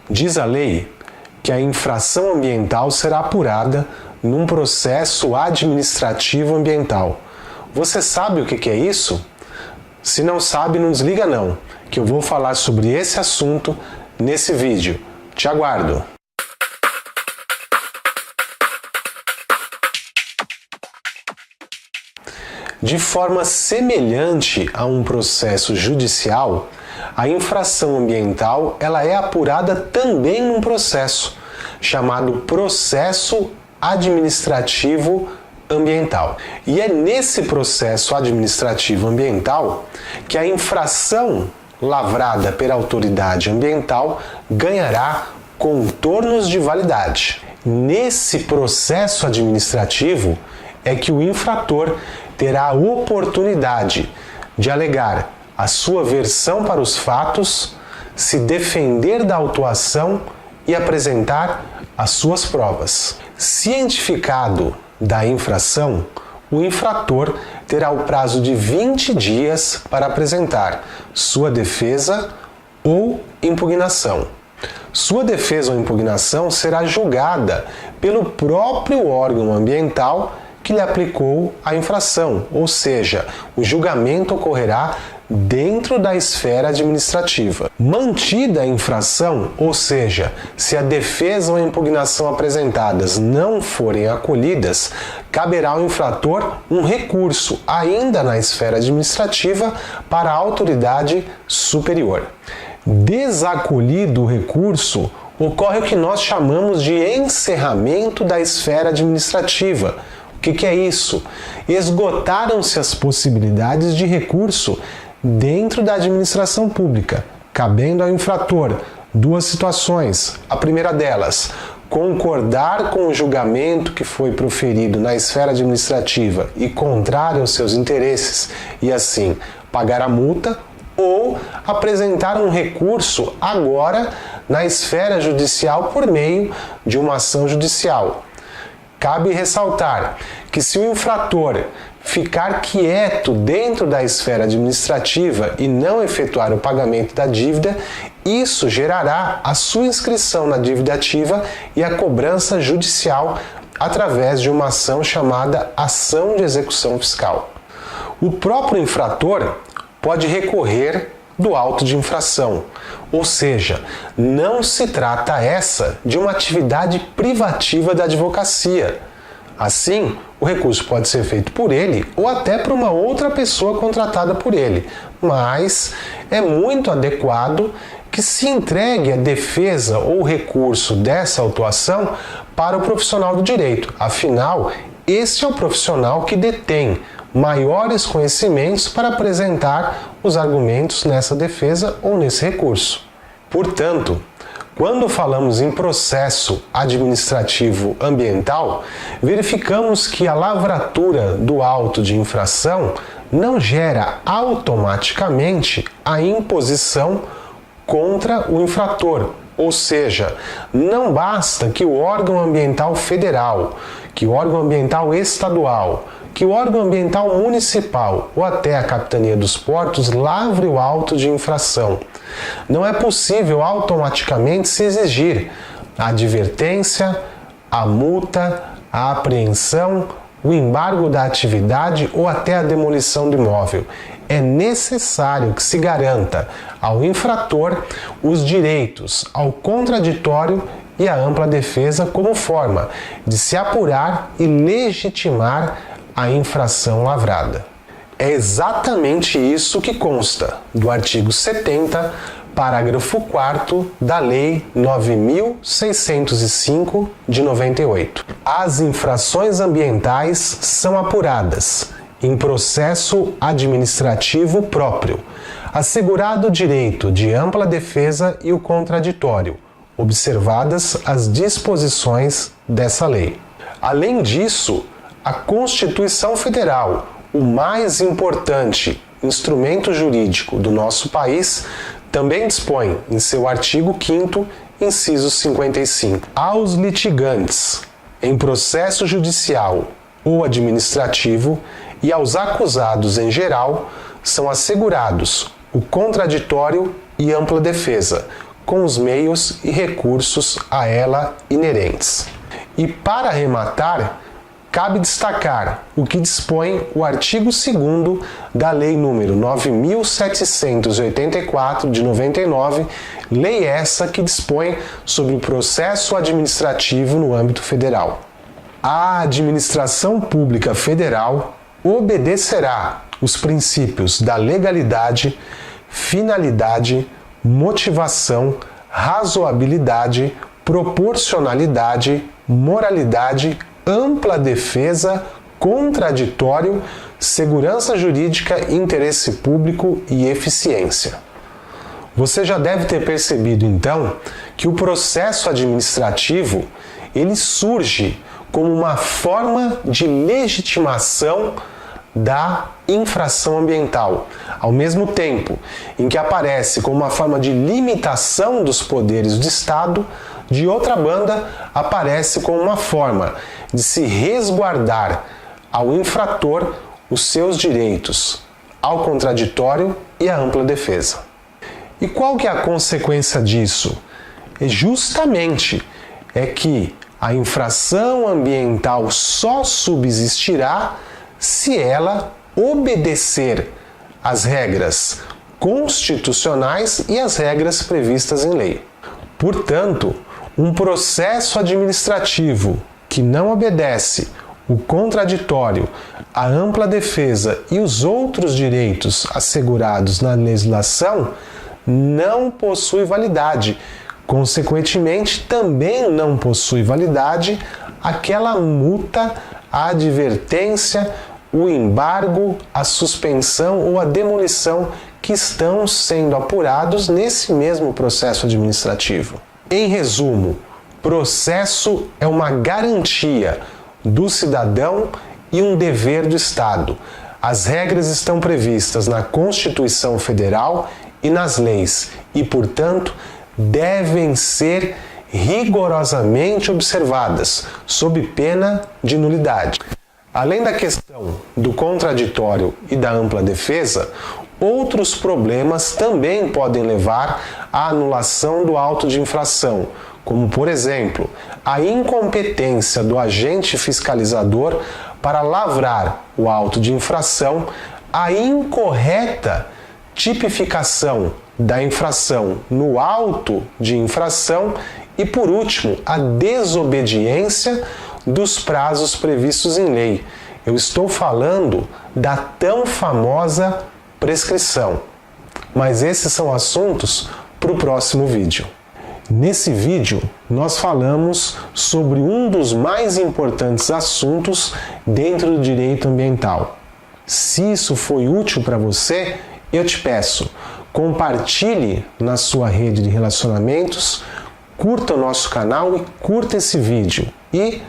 Diz a lei que a infração ambiental será apurada num processo administrativo ambiental. Você sabe o que é isso? Se não sabe, não desliga não, que eu vou falar sobre esse assunto nesse vídeo. Te aguardo! De forma semelhante a um processo judicial, a infração ambiental ela é apurada também num processo, chamado processo administrativo ambiental. E é nesse processo administrativo ambiental que a infração lavrada pela autoridade ambiental ganhará contornos de validade. Nesse processo administrativo é que o infrator terá a oportunidade de alegar a sua versão para os fatos, se defender da autuação e apresentar as suas provas. Cientificado da infração, o infrator terá o prazo de 20 dias para apresentar sua defesa ou impugnação. Sua defesa ou impugnação será julgada pelo próprio órgão ambiental que lhe aplicou a infração, ou seja, o julgamento ocorrerá dentro da esfera administrativa. Mantida a infração, ou seja, se a defesa ou a impugnação apresentadas não forem acolhidas, caberá ao infrator um recurso, ainda na esfera administrativa, para a autoridade superior. Desacolhido o recurso, ocorre o que nós chamamos de encerramento da esfera administrativa. O que é isso? Esgotaram-se as possibilidades de recurso dentro da administração pública, cabendo ao infrator duas situações. A primeira delas, concordar com o julgamento que foi proferido na esfera administrativa e contrário aos seus interesses e assim pagar a multa, ou apresentar um recurso agora na esfera judicial por meio de uma ação judicial. Cabe ressaltar que se o infrator ficar quieto dentro da esfera administrativa e não efetuar o pagamento da dívida, isso gerará a sua inscrição na dívida ativa e a cobrança judicial através de uma ação chamada ação de execução fiscal. O próprio infrator pode recorrer do auto de infração, ou seja, não se trata essa de uma atividade privativa da advocacia. Assim, o recurso pode ser feito por ele ou até por uma outra pessoa contratada por ele, mas é muito adequado que se entregue a defesa ou recurso dessa autuação para o profissional do direito. Afinal, esse é o profissional que detém maiores conhecimentos para apresentar os argumentos nessa defesa ou nesse recurso. Portanto, quando falamos em processo administrativo ambiental, verificamos que a lavratura do auto de infração não gera automaticamente a imposição contra o infrator, ou seja, não basta que o órgão ambiental federal, que o órgão ambiental estadual, que o órgão ambiental municipal ou até a Capitania dos Portos lavre o auto de infração. Não é possível automaticamente se exigir a advertência, a multa, a apreensão, o embargo da atividade ou até a demolição do imóvel. É necessário que se garanta ao infrator os direitos ao contraditório e à ampla defesa como forma de se apurar e legitimar a infração lavrada. É exatamente isso que consta do artigo 70, parágrafo 4º da Lei 9.605 de 98. As infrações ambientais são apuradas em processo administrativo próprio, assegurado o direito de ampla defesa e o contraditório, observadas as disposições dessa lei. Além disso, a Constituição Federal, o mais importante instrumento jurídico do nosso país, também dispõe, em seu artigo 5º, inciso 55, aos litigantes em processo judicial ou administrativo e aos acusados em geral são assegurados o contraditório e ampla defesa, com os meios e recursos a ela inerentes. E para arrematar, cabe destacar o que dispõe o artigo 2º da Lei nº 9.784, de 99, lei essa que dispõe sobre o processo administrativo no âmbito federal. A administração pública federal obedecerá os princípios da legalidade, finalidade, motivação, razoabilidade, proporcionalidade, moralidade, ampla defesa, contraditório, segurança jurídica, interesse público e eficiência. Você já deve ter percebido, então, que o processo administrativo ele surge como uma forma de legitimação da infração ambiental, ao mesmo tempo em que aparece como uma forma de limitação dos poderes do Estado, de outra banda, aparece como uma forma de se resguardar ao infrator os seus direitos, ao contraditório e à ampla defesa. E qual que é a consequência disso? É justamente que a infração ambiental só subsistirá se ela obedecer às regras constitucionais e às regras previstas em lei. Portanto, um processo administrativo que não obedece o contraditório, a ampla defesa e os outros direitos assegurados na legislação não possui validade. Consequentemente, também não possui validade aquela multa, a advertência, o embargo, a suspensão ou a demolição que estão sendo apurados nesse mesmo processo administrativo. Em resumo, processo é uma garantia do cidadão e um dever do Estado. As regras estão previstas na Constituição Federal e nas leis e, portanto, devem ser rigorosamente observadas, sob pena de nulidade. Além da questão do contraditório e da ampla defesa, outros problemas também podem levar à anulação do auto de infração, como, por exemplo, a incompetência do agente fiscalizador para lavrar o auto de infração, a incorreta tipificação da infração no auto de infração e, por último, a desobediência dos prazos previstos em lei. Eu estou falando da tão famosa prescrição. Mas esses são assuntos para o próximo vídeo. Nesse vídeo, nós falamos sobre um dos mais importantes assuntos dentro do direito ambiental. Se isso foi útil para você, eu te peço, compartilhe na sua rede de relacionamentos, curta o nosso canal e curta esse vídeo. E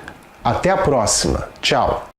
até a próxima. Tchau!